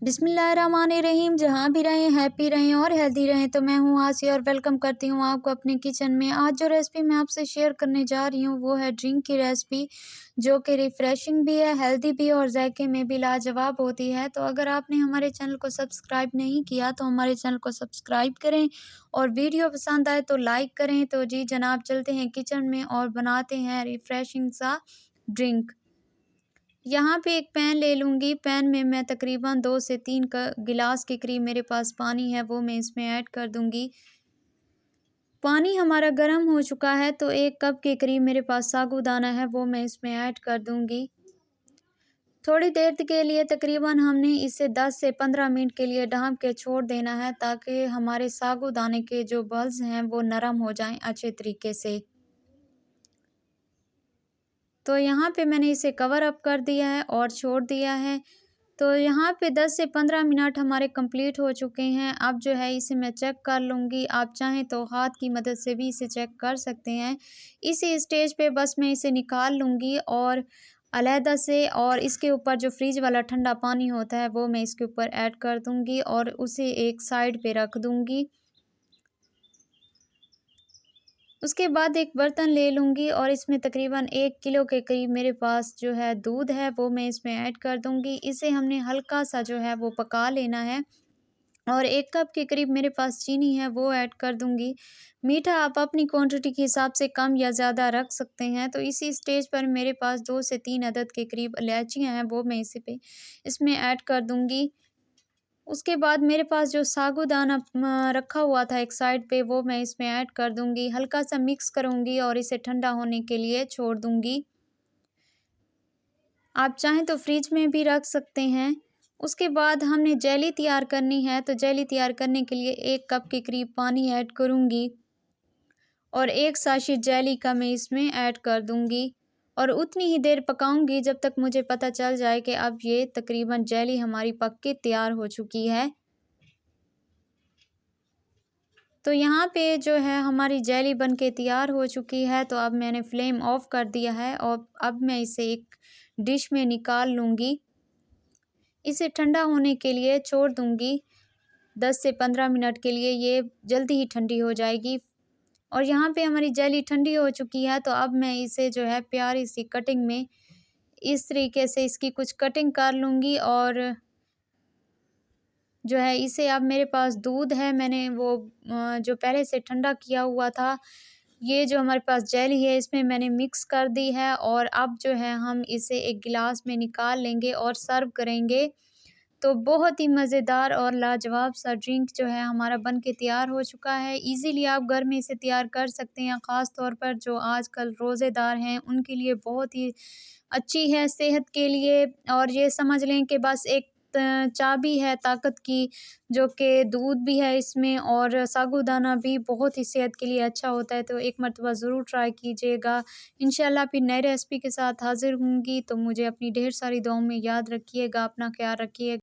बिस्मिल्लाहिर्रहमानिर्रहीम। जहाँ भी रहें हैप्पी रहें और हेल्दी रहें। तो मैं हूँ आसिया और वेलकम करती हूँ आपको अपने किचन में। आज जो रेसिपी मैं आपसे शेयर करने जा रही हूँ वो है ड्रिंक की रेसिपी, जो कि रिफ़्रेशिंग भी है, हेल्दी भी और जायके में भी लाजवाब होती है। तो अगर आपने हमारे चैनल को सब्सक्राइब नहीं किया तो हमारे चैनल को सब्सक्राइब करें और वीडियो पसंद आए तो लाइक करें। तो जी जनाब, चलते हैं किचन में और बनाते हैं रिफ़्रेशिंग सा ड्रिंक। यहाँ पे एक पैन ले लूँगी। पैन में मैं तकरीबन 2 से 3 गिलास के करीब मेरे पास पानी है, वो मैं इसमें ऐड कर दूँगी। पानी हमारा गर्म हो चुका है तो 1 कप के करीब मेरे पास साबूदाना है, वो मैं इसमें ऐड कर दूँगी। थोड़ी देर के लिए तकरीबन हमने इसे 10 से 15 मिनट के लिए ढँक के छोड़ देना है, ताकि हमारे साबूदाने के जो बल्स हैं वो नरम हो जाएँ अच्छे तरीके से। तो यहाँ पे मैंने इसे कवर अप कर दिया है और छोड़ दिया है। तो यहाँ पे 10 से 15 मिनट हमारे कंप्लीट हो चुके हैं। अब जो है इसे मैं चेक कर लूँगी। आप चाहें तो हाथ की मदद से भी इसे चेक कर सकते हैं। इसी स्टेज पे बस मैं इसे निकाल लूँगी और अलहदा से, और इसके ऊपर जो फ्रिज वाला ठंडा पानी होता है वो मैं इसके ऊपर ऐड कर दूँगी और उसे एक साइड पे रख दूँगी। उसके बाद एक बर्तन ले लूँगी और इसमें तकरीबन 1 किलो के करीब मेरे पास जो है दूध है, वो मैं इसमें ऐड कर दूँगी। इसे हमने हल्का सा जो है वो पका लेना है और 1 कप के करीब मेरे पास चीनी है, वो ऐड कर दूँगी। मीठा आप अपनी क्वांटिटी के हिसाब से कम या ज़्यादा रख सकते हैं। तो इसी स्टेज पर मेरे पास 2 से 3 अदद के करीब इलायचियाँ हैं, वो मैं इसमें ऐड कर दूँगी। उसके बाद मेरे पास जो साबूदाना रखा हुआ था एक साइड पे, वो मैं इसमें ऐड कर दूँगी। हल्का सा मिक्स करूँगी और इसे ठंडा होने के लिए छोड़ दूँगी। आप चाहें तो फ्रिज में भी रख सकते हैं। उसके बाद हमने जेली तैयार करनी है, तो जेली तैयार करने के लिए 1 कप के करीब पानी ऐड करूँगी और 1 साशे जेली का मैं इसमें ऐड कर दूँगी और उतनी ही देर पकाऊँगी जब तक मुझे पता चल जाए कि अब ये तकरीबन जेली हमारी पक के तैयार हो चुकी है। तो यहाँ पे जो है हमारी जेली बन के तैयार हो चुकी है। तो अब मैंने फ्लेम ऑफ कर दिया है और अब मैं इसे एक डिश में निकाल लूँगी। इसे ठंडा होने के लिए छोड़ दूँगी 10 से 15 मिनट के लिए, ये जल्दी ही ठंडी हो जाएगी। और यहाँ पे हमारी जेली ठंडी हो चुकी है, तो अब मैं इसे जो है प्यारी सी कटिंग में इस तरीके से इसकी कुछ कटिंग कर लूँगी और जो है इसे, अब मेरे पास दूध है, मैंने वो जो पहले से ठंडा किया हुआ था, ये जो हमारे पास जेली है इसमें मैंने मिक्स कर दी है और अब जो है हम इसे एक गिलास में निकाल लेंगे और सर्व करेंगे। तो बहुत ही मज़ेदार और लाजवाब सा ड्रिंक जो है हमारा बन के तैयार हो चुका है। इजीली आप घर में इसे तैयार कर सकते हैं। ख़ास तौर पर जो आजकल रोज़ेदार हैं उनके लिए बहुत ही अच्छी है सेहत के लिए। और ये समझ लें कि बस एक चाबी है ताकत की, जो कि दूध भी है इसमें और साबूदाना भी बहुत ही सेहत के लिए अच्छा होता है। तो एक मर्तबा ज़रूर ट्राई कीजिएगा। इंशाल्लाह फिर नई रेसिपी के साथ हाज़िर होंगी। तो मुझे अपनी ढेर सारी दुआओं में याद रखिएगा। अपना ख़्याल रखिएगा।